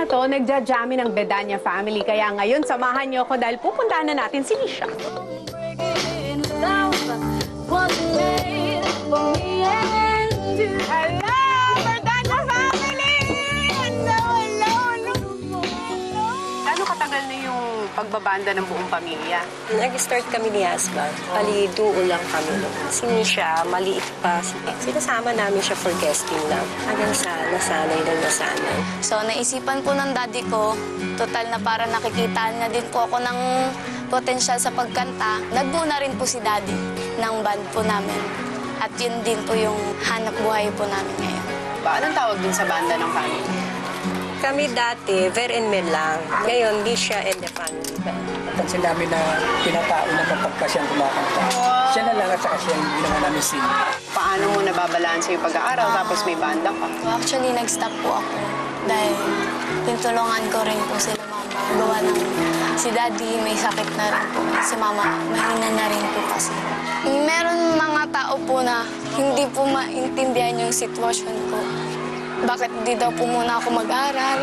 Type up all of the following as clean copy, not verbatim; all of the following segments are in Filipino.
na to, nagja-jammy ng Bedanya family. Kaya ngayon, samahan niyo ako dahil pupuntahan na natin si Lisha. Hello, Bedanya family! Hello, hello, hello! Gano'ng katagal na yung pagbabanda ng buong pamilya? Nag-start kami ni husband. Bali, duo lang kami. Si Misha, maliit pa. Sinasama namin siya for guesting lang. Hanggang sa nasanay na nasanay. So, naisipan po ng daddy ko, total na para nakikita na din po ako ng potensyal sa pagkanta. Nagbuo na rin po si daddy ng band po namin. At yun din po yung hanap buhay po namin ngayon. Anong tawag din sa banda ng family? Kami dati, Ver and Mel lang. Ngayon, Lisha and the family. Napansin namin na pinatao na kapag pa siyang kumakanta. Siya na lang at saka siya yung ginawa namin sing. Paano mo nababalansa yung pag-aaral tapos may banda ka? Actually, nag-stop po ako dahil tinulungan ko rin po sila mama. Gawa ng si daddy may sakit na rin po. Si mama, mahina na rin po kasi. Meron mga tao po na hindi po maintindihan yung sitwasyon ko. Bakit di daw po muna ako mag-aral?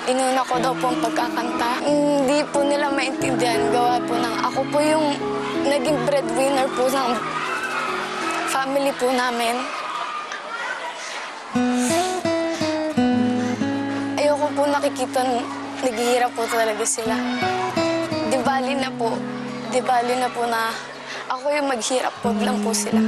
Inuna ko daw po ang pagkakanta. Hindi po nila maintindihan. Gawa po ng ako po yung naging breadwinner po ng family po namin. Ayoko po nakikita naghihirap po talaga sila. Di bali na po na ako yung maghirap, wag lang po sila.